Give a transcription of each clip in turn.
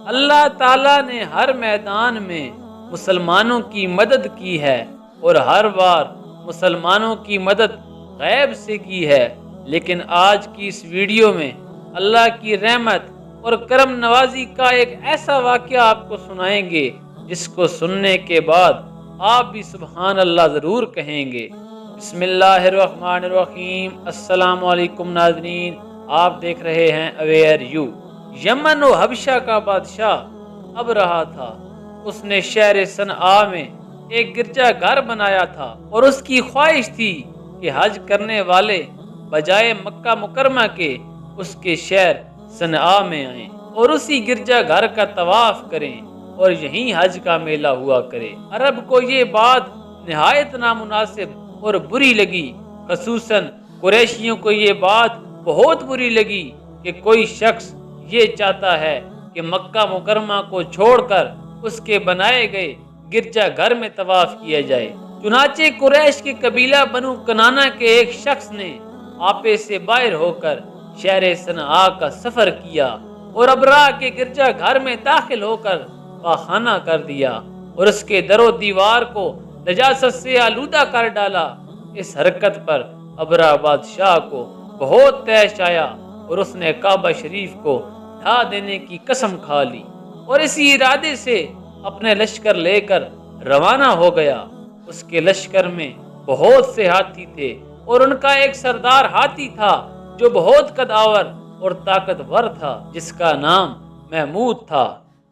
اللہ تعالیٰ نے ہر میدان میں مسلمانوں کی مدد کی ہے اور ہر بار مسلمانوں کی مدد غیب سے کی ہے، لیکن آج کی اس ویڈیو میں اللہ کی رحمت اور کرم نوازی کا ایک ایسا واقعہ آپ کو سنائیں گے جس کو سننے کے بعد آپ بھی سبحان اللہ ضرور کہیں گے۔ بسم اللہ الرحمن الرحیم۔ السلام علیکم ناظرین، آپ دیکھ رہے ہیں اویئر یو۔ یمن و حبشہ کا بادشاہ ابرہہ تھا۔ اس نے شہر صنعاء میں ایک گرجا گھر بنایا تھا اور اس کی خواہش تھی کہ حج کرنے والے بجائے مکہ مکرمہ کے اس کے شہر صنعاء میں آئیں اور اسی گرجا گھر کا طواف کریں اور یہیں حج کا میلہ ہوا کرے۔ عرب کو یہ بات نہایت نامناسب اور بری لگی، خصوصاً قریشیوں کو یہ بات بہت بری لگی کہ کوئی شخص یہ چاہتا ہے کہ مکہ مکرمہ کو چھوڑ کر اس کے بنائے گئے گرجا گھر میں طواف کیا جائے۔ چنانچہ قریش کے قبیلہ بنو کنانہ کے ایک شخص نے آپے سے باہر ہو کر شہر صنعاء کا سفر کیا اور ابرہہ کے گرجا گھر میں داخل ہو کر پاخانہ کر دیا اور اس کے در و دیوار کو نجاست سے آلودہ کر ڈالا۔ اس حرکت پر ابرہہ بادشاہ کو بہت طیش آیا اور اس نے کعبہ شریف کو ڈھا دینے کی قسم کھا لی اور اسی ارادے سے اپنے لشکر لے کر روانہ ہو گیا۔ اس کے لشکر میں بہت سے ہاتھی تھے اور ان کا ایک سردار ہاتھی تھا جو بہت قدآور اور طاقتور تھا، جس کا نام محمود تھا۔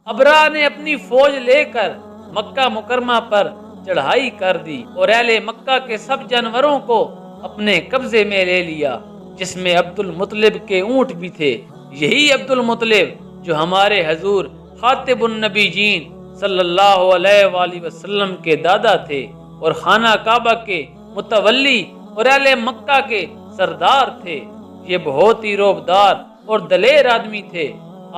ابرہہ نے اپنی فوج لے کر مکہ مکرمہ پر چڑھائی کر دی اور اہل مکہ کے سب جانوروں کو اپنے قبضے میں لے لیا، جس میں عبد المطلب کے اونٹ بھی تھے۔ یہی عبد المطلب جو ہمارے حضور خاتم النبیین صلی اللہ علیہ وآلہ وسلم کے دادا تھے اور خانہ کعبہ کے متولی اور اہل مکہ کے سردار تھے۔ یہ بہت ہی روبدار اور دلیر آدمی تھے۔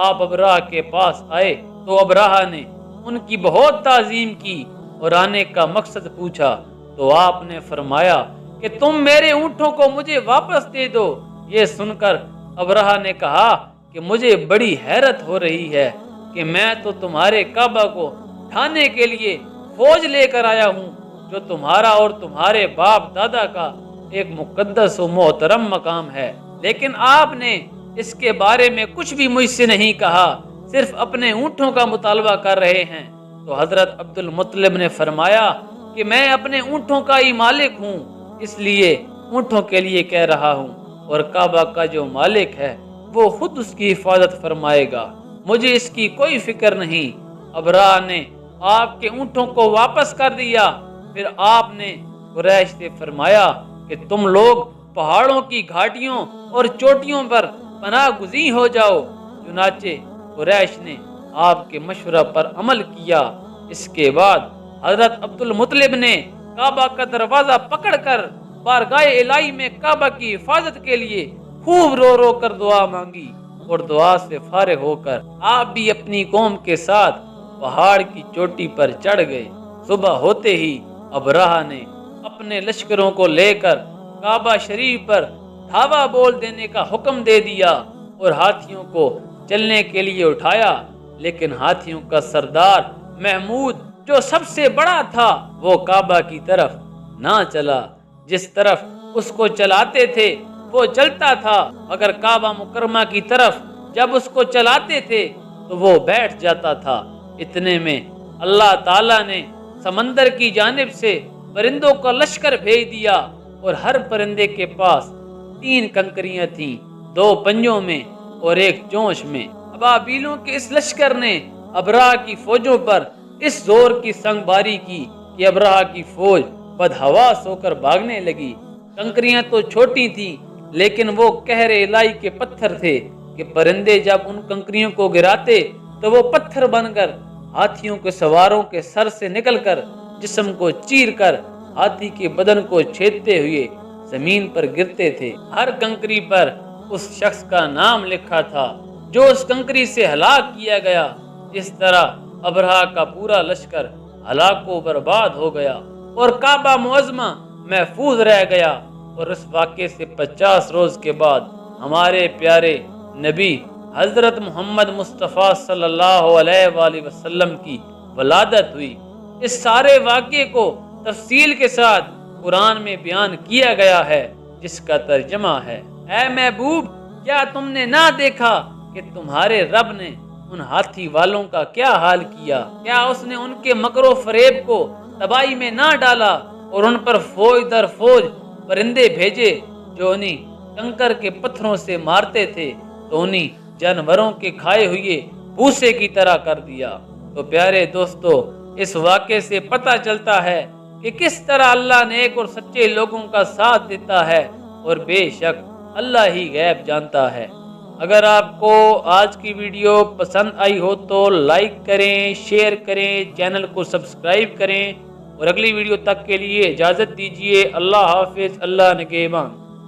آپ ابرہہ کے پاس آئے تو ابرہہ نے ان کی بہت تعظیم کی اور آنے کا مقصد پوچھا تو آپ نے فرمایا کہ تم میرے اونٹوں کو مجھے واپس دے دو۔ یہ سن کر ابرہہ نے کہا کہ مجھے بڑی حیرت ہو رہی ہے کہ میں تو تمہارے کعبہ کو ڈھانے کے لیے فوج لے کر آیا ہوں جو تمہارا اور تمہارے باپ دادا کا ایک مقدس و محترم مقام ہے، لیکن آپ نے اس کے بارے میں کچھ بھی مجھ سے نہیں کہا، صرف اپنے اونٹوں کا مطالبہ کر رہے ہیں۔ تو حضرت عبد المطلب نے فرمایا کہ میں اپنے اونٹوں کا ہی مالک ہوں، اس لیے اونٹوں کے لیے کہہ رہا ہوں، اور کعبہ کا جو مالک ہے وہ خود اس کی حفاظت فرمائے گا، مجھے اس کی کوئی فکر نہیں۔ ابرہہ نے آپ کے اونٹوں کو واپس کر دیا۔ پھر آپ نے قریش سے فرمایا کہ تم لوگ پہاڑوں کی گھاٹیوں اور چوٹیوں پر پناہ گزین ہو جاؤ۔ چنانچہ قریش نے آپ کے مشورہ پر عمل کیا۔ اس کے بعد حضرت عبد المطلب نے کعبہ کا دروازہ پکڑ کر بارگاہ الہی میں کعبہ کی حفاظت کے لیے خوب رو رو کر دعا مانگی اور دعا سے فارغ ہو کر آپ بھی اپنی قوم کے ساتھ پہاڑ کی چوٹی پر چڑھ گئے۔ صبح ہوتے ہی ابرہہ نے اپنے لشکروں کو لے کر کعبہ شریف پر دھاوا بول دینے کا حکم دے دیا اور ہاتھیوں کو چلنے کے لیے اٹھایا، لیکن ہاتھیوں کا سردار محمود جو سب سے بڑا تھا وہ کعبہ کی طرف نہ چلا۔ جس طرف اس کو چلاتے تھے وہ چلتا تھا، مگر کعبہ مکرمہ کی طرف جب اس کو چلاتے تھے تو وہ بیٹھ جاتا تھا۔ اتنے میں اللہ تعالیٰ نے سمندر کی جانب سے پرندوں کا لشکر بھیج دیا اور ہر پرندے کے پاس 3 کنکریاں تھیں، 2 پنجوں میں اور 1 چونچ میں۔ ابابیلوں کے اس لشکر نے ابرہہ کی فوجوں پر اس زور کی سنگ باری کی کہ ابرہہ کی فوج بدحواس ہو کر بھاگنے لگی۔ کنکریاں تو چھوٹی تھیں لیکن وہ قہر الہی کے پتھر تھے کہ پرندے جب ان کنکریوں کو گراتے تو وہ پتھر بن کر ہاتھیوں کے سواروں کے سر سے نکل کر جسم کو چیر کر ہاتھی کے بدن کو چھیدتے ہوئے زمین پر گرتے تھے۔ ہر کنکری پر اس شخص کا نام لکھا تھا جو اس کنکری سے ہلاک کیا گیا۔ اس طرح ابرہہ کا پورا لشکر ہلاک و برباد ہو گیا اور کعبہ معظمہ محفوظ رہ گیا۔ اور اس واقعے سے 50 روز کے بعد ہمارے پیارے نبی حضرت محمد مصطفیٰ صلی اللہ علیہ وآلہ وسلم کی ولادت ہوئی۔ اس سارے واقعے کو تفصیل کے ساتھ قرآن میں بیان کیا گیا ہے، جس کا ترجمہ ہے: اے محبوب، کیا تم نے نہ دیکھا کہ تمہارے رب نے ان ہاتھی والوں کا کیا حال کیا؟ کیا اس نے ان کے مکر و فریب کو تباہی میں نہ ڈالا اور ان پر فوج در فوج پرندے بھیجے جو انہیں کنکر کے پتھروں سے مارتے تھے تو انہیں جانوروں کے کھائے ہوئے بھوسے کی طرح کر دیا؟ تو پیارے دوستو، اس واقعے سے پتہ چلتا ہے کہ کس طرح اللہ نیک اور سچے لوگوں کا ساتھ دیتا ہے، اور بے شک اللہ ہی غیب جانتا ہے۔ اگر آپ کو آج کی ویڈیو پسند آئی ہو تو لائک کریں، شیئر کریں، چینل کو سبسکرائب کریں، اور اگلی ویڈیو تک کے لیے اجازت دیجیے۔ اللہ حافظ، اللہ نگہبان۔